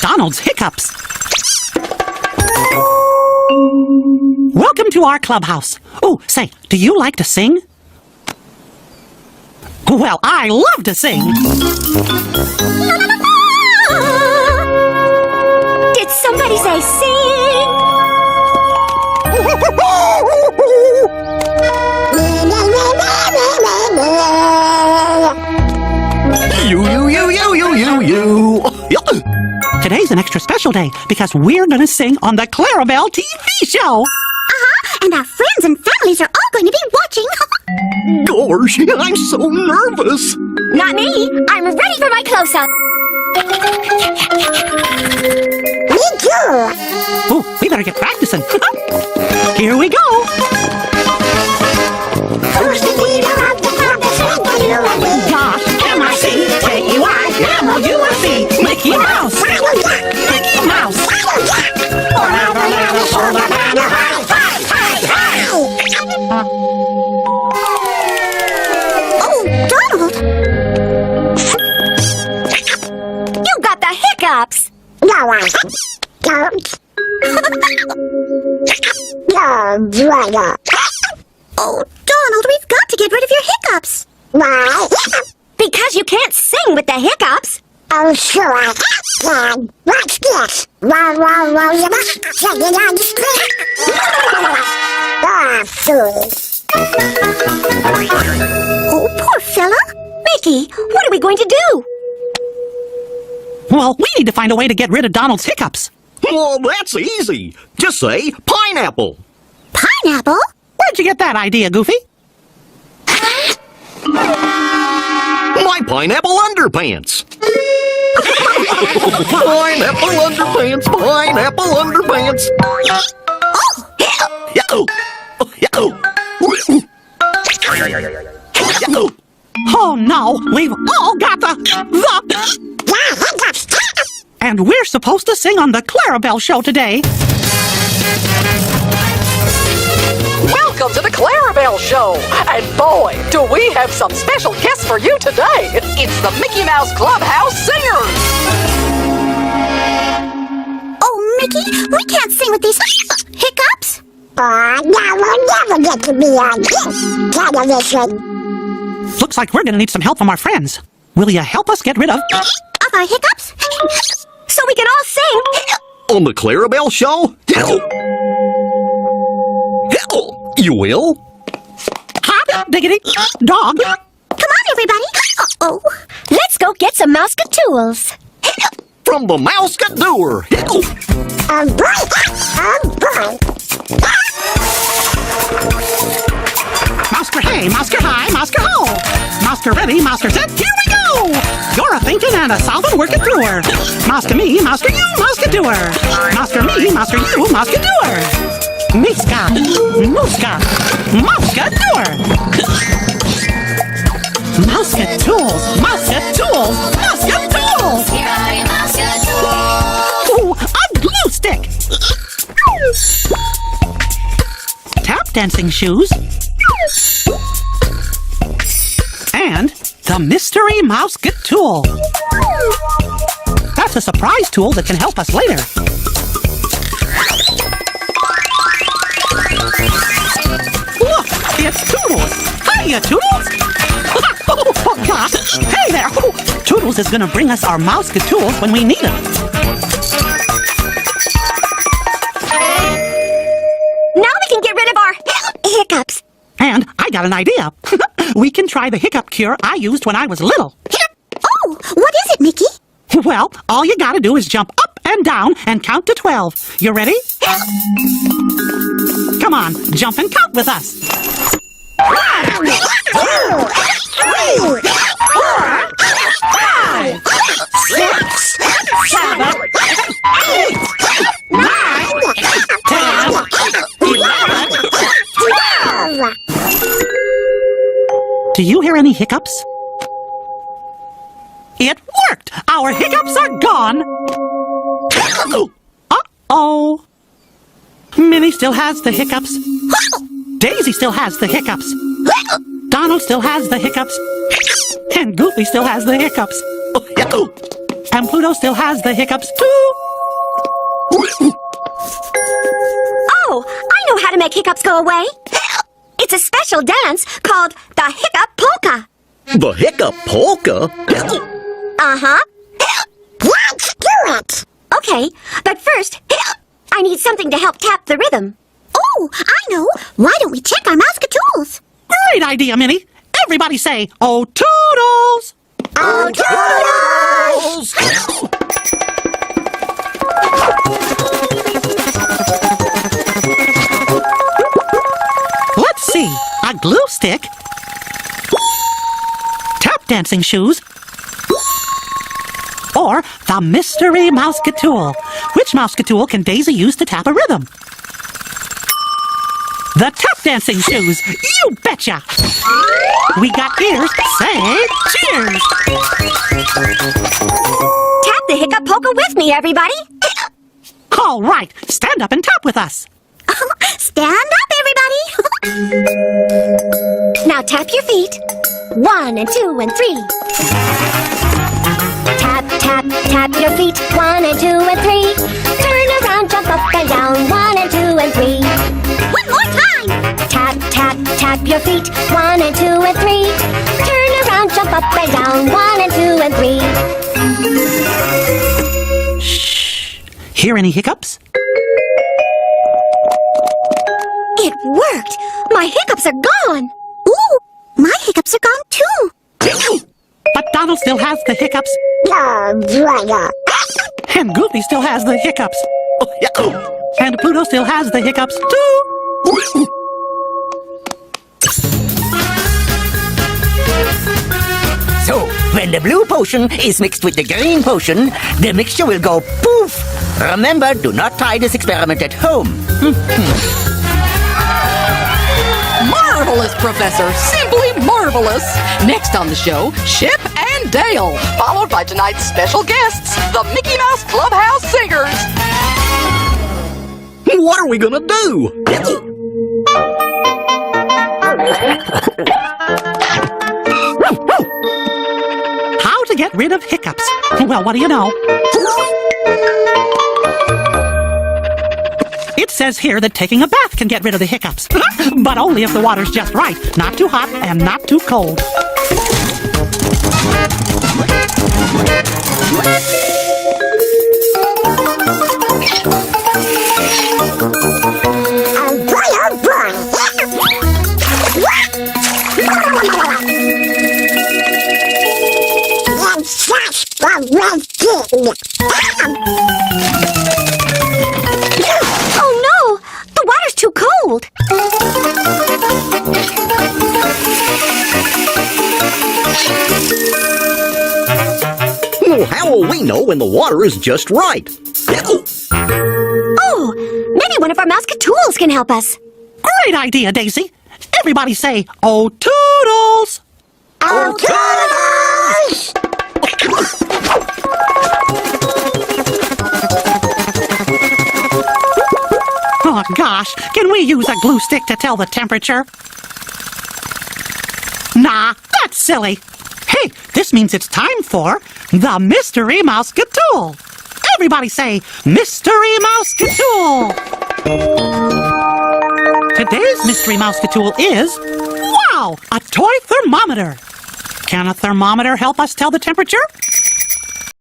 Donald's Hiccups. Welcome to our clubhouse. Oh, say, do you like to sing? Well, I love to sing. Did somebody say sing? You. Today's an extra special day because we're going to sing on the Clarabelle TV show. And our friends and families are all going to be watching. Gosh, I'm so nervous. Not me. I'm ready for my close-up. Me too. Oh, we better get practicing. Here we go. First the leader of the club is Gosh, M-I-C-K-E-Y-M-O-U-S-E, Mickey Mouse. Mickey Mouse. Oh, Donald! You got the hiccups! No, I don't. Oh, Donald, we've got to get rid of your hiccups. Why? Because you can't sing with the hiccups. Oh, sure I can. Watch this. Wow, you must sing it on the screen. Ah, fool. Oh, poor fella. Mickey, what are we going to do? Well, we need to find a way to get rid of Donald's hiccups. Well, that's easy. Just say pineapple. Pineapple? Where'd you get that idea, Goofy? My pineapple underpants. Pineapple underpants, pineapple underpants. Oh no, we've all got the And we're supposed to sing on the Clarabelle show today. Welcome to the Clarabelle Show! And boy, do we have some special guests for you today! It's the Mickey Mouse Clubhouse Singers! Oh, Mickey, we can't sing with these hiccups. Now we'll never get to be on this television. Looks like we're gonna need some help from our friends. Will you help us get rid of Of our hiccups? So we can all sing. On the Clarabelle Show? You will? hot diggity dog? Come on, everybody. Uh-oh. Let's go get some mouse-ka-tools. From the Mouse-ka-Doer. Mousker hey, Mousker hi, Mousker ho. Mousker ready, Mousker set, here we go! You're a thinking and a solving working through her. Mousker me, Mousker you, Mousker doer. Mousker me, Mousker you, Mousker doer. Miska, Mooska, Mousker doer. Mousker tools, Mousker tools, Mousker tools. Ooh, a glue stick. Tap dancing shoes. And the mystery mouse get tool. That's a surprise tool that can help us later. Look, it's Toodles. Hiya, Toodles. Oh, gosh. Hey there. Toodles is going to bring us our mouse get tools when we need them. Now we can get rid of our hiccups. And I got an idea. We can try the hiccup cure I used when I was little. Oh, what is it, Mickey? Well, all you gotta do is jump up and down and count to 12. You ready? Come on, jump and count with us. 1, 2, 3, 4, 5, 6, 7, 8, 9, 10, 11, 12. Do you hear any hiccups? It worked! Our hiccups are gone! Uh-oh! Minnie still has the hiccups. Daisy still has the hiccups. Donald still has the hiccups. And Goofy still has the hiccups. And Pluto still has the hiccups, too. Oh, I know how to make hiccups go away. It's a special dance called the Hiccup Polka. The hiccup polka? Uh-huh. Let's do it. Okay, but first, I need something to help tap the rhythm. Oh, I know. Why don't we check our Mouscatools? Great idea, Minnie. Everybody say, oh, toodles! Oh, toodles! Let's see. A glue stick. Tap dancing shoes. Or the mystery Mouscatool. Which Mouscatool can Daisy use to tap a rhythm? The tap dancing shoes. You betcha. We got ears. Say cheers. Tap the Hiccup Polka with me, everybody. All right. Stand up and tap with us. Stand up, everybody. Now tap your feet. 1 and 2 and 3. Tap, tap, tap your feet. 1 and 2 and 3. Turn around, jump up and down. 1 and 2 and 3. One more time. Tap, tap, tap your feet. 1 and 2 and 3. Turn around, jump up and down. 1 and 2 and 3. Shh. Hear any hiccups? It worked! My hiccups are gone! Ooh, my hiccups are gone too! But Donald still has the hiccups. And Goofy still has the hiccups. And Pluto still has the hiccups too. So, when the blue potion is mixed with the green potion, the mixture will go poof! Remember, do not try this experiment at home. Marvelous, Professor. Simply marvelous. Next on the show, Chip and Dale. Followed by tonight's special guests, the Mickey Mouse Clubhouse Singers. What are we gonna do? How to get rid of hiccups? Well, what do you know? It says here that taking a bath can get rid of the hiccups. But only if the water's just right. Not too hot and not too cold. Oh no! The water's too cold! Well, how will we know when the water is just right? Oh! Maybe one of our Mouscatools can help us! Great idea, Daisy. Everybody say, oh, toodles! Oh, toodles! Oh, gosh. Can we use a glue stick to tell the temperature? Nah, that's silly. Hey, this means it's time for the Mystery Mouscatool. Everybody say, Mystery Mouscatool. Today's Mystery Mouscatool is, wow, a toy thermometer. Can a thermometer help us tell the temperature?